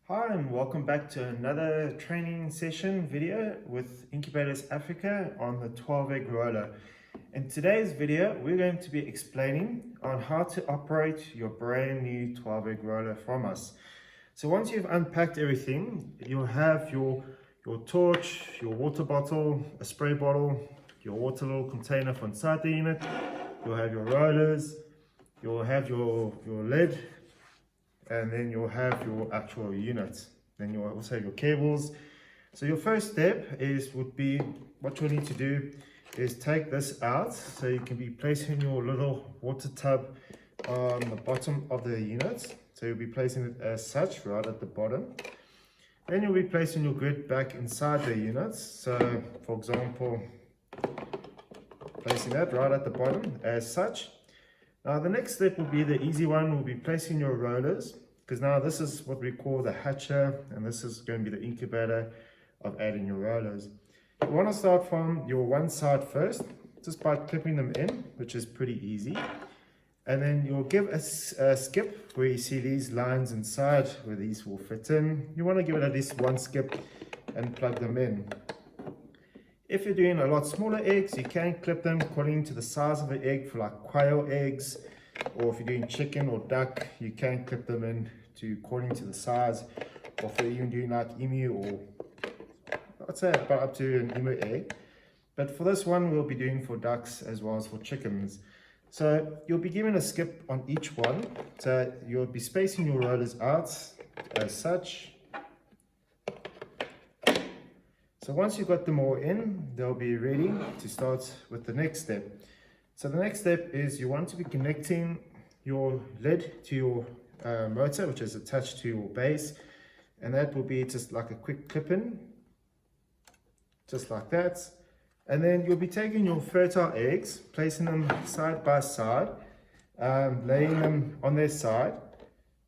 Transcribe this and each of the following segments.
Hi and welcome back to another training session video with Incubators Africa on the 12 egg roller. In today's video we're going to be explaining on how to operate your brand new 12 egg roller from us. So once you've unpacked everything, you'll have your torch, your water bottle, a spray bottle, your water little container for inside the unit, you'll have your rollers, you'll have your lid, and then you'll have your actual unit. Then you'll also have your cables. So your first step would be what you'll need to do is take this out. So you can be placing your little water tub on the bottom of the unit. So you'll be placing it as such right at the bottom. Then you'll be placing your grid back inside the unit. So for example, placing that right at the bottom as such. Now the next step will be the easy one. We'll be placing your rollers, because now this is what we call the hatcher, and this is going to be the incubator of adding your rollers. You want to start from your one side first, just by clipping them in, which is pretty easy. And then you'll give a skip where you see these lines inside where these will fit in. You want to give it at least one skip and plug them in. If you're doing a lot smaller eggs, you can clip them according to the size of the egg for like quail eggs, or if you're doing chicken or duck, you can clip them in according to the size. Or if you're even doing like emu, or I'd say about up to an emu egg. But for this one, we'll be doing for ducks as well as for chickens. So you'll be giving a skip on each one. So you'll be spacing your rollers out as such. So once you've got them all in, they'll be ready to start with the next step. So the next step is you want to be connecting your lid to your motor, which is attached to your base. And that will be just like a quick clip in, just like that. And then you'll be taking your fertile eggs, placing them side by side, laying them on their side,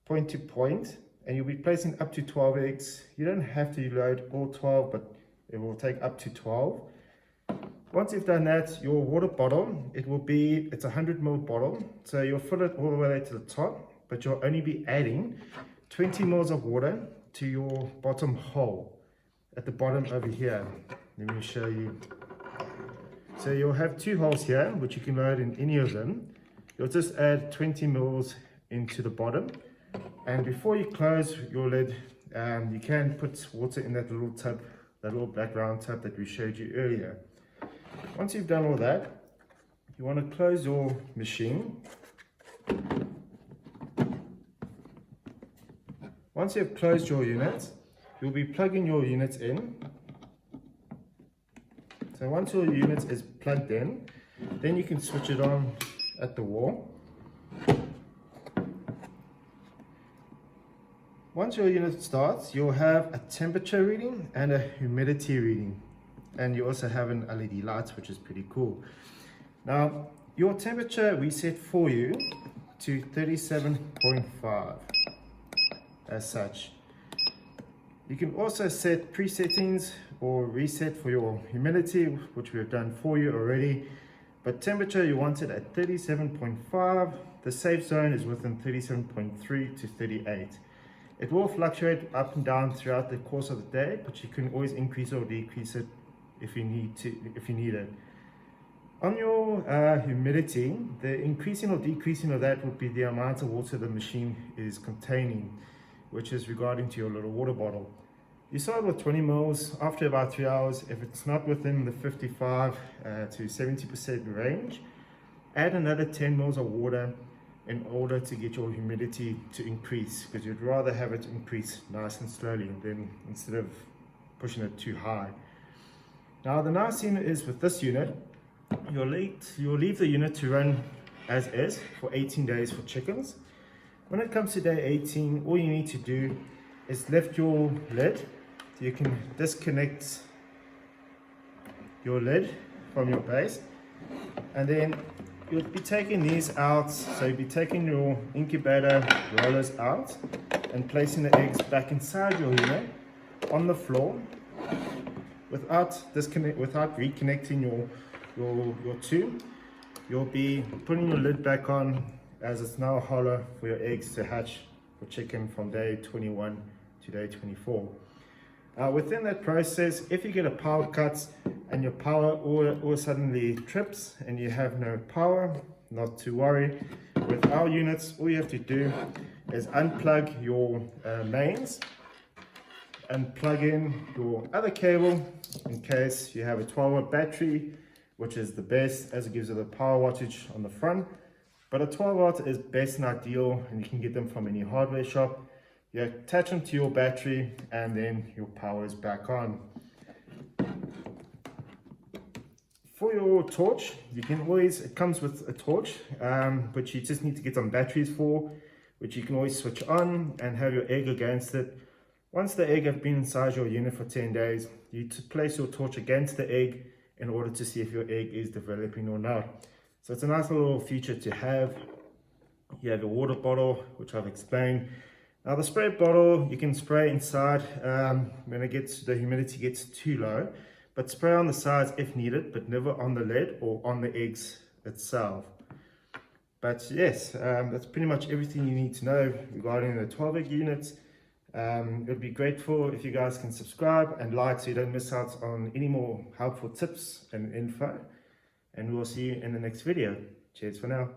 point to point. And you'll be placing up to 12 eggs. You don't have to load all 12, but it will take up to 12. Once you've done that, your water bottle, it's a 100 ml bottle. So you'll fill it all the way to the top, but you'll only be adding 20 ml of water to your bottom hole at the bottom over here. Let me show you. So you'll have two holes here, which you can load in any of them. You'll just add 20 ml into the bottom. And before you close your lid, you can put water in that little tub, that little black round tub that we showed you earlier. Once you've done all that, you want to close your machine. Once you've closed your unit, you'll be plugging your unit in. So once your unit is plugged in, then you can switch it on at the wall. Once your unit starts, you'll have a temperature reading and a humidity reading. And you also have an LED light, which is pretty cool. Now, your temperature we set for you to 37.5 as such. You can also set presettings or reset for your humidity, which we have done for you already. But temperature, you want it at 37.5. The safe zone is within 37.3 to 38. It will fluctuate up and down throughout the course of the day, but you can always increase or decrease it if you need it. On your humidity, the increasing or decreasing of that would be the amount of water the machine is containing, which is regarding to your little water bottle. You start with 20 mils. After about 3 hours, if it's not within the 55 to 70% range, add another 10 mils of water in order to get your humidity to increase, because you'd rather have it increase nice and slowly than instead of pushing it too high. Now the nice thing is with this unit, you'll leave the unit to run as is for 18 days for chickens. When it comes to day 18, all you need to do is lift your lid. You can disconnect your lid from your base, and then you'll be taking these out. So you'll be taking your incubator rollers out and placing the eggs back inside your unit on the floor without reconnecting your tube. You'll be putting your lid back on, as it's now hollow for your eggs to hatch for chicken from day 21 to to day 24. Within that process, if you get a power cut and your power all suddenly trips and you have no power, not to worry. With our units, all you have to do is unplug your mains and plug in your other cable in case you have a 12-watt battery, which is the best as it gives you the power wattage on the front. But a 12-watt is best and ideal, and you can get them from any hardware shop. You attach them to your battery and then your power is back on. For your torch, you can always, it comes with a torch, but you just need to get some batteries for, which you can always switch on and have your egg against it. Once the egg has been inside your unit for 10 days, you place your torch against the egg in order to see if your egg is developing or not. So it's a nice little feature to have. You have your water bottle, which I've explained. Now the spray bottle, you can spray inside when the humidity gets too low, but spray on the sides if needed, but never on the lid or on the eggs itself. But yes, that's pretty much everything you need to know regarding the 12 egg units. It would be grateful if you guys can subscribe and like so you don't miss out on any more helpful tips and info. And we'll see you in the next video. Cheers for now.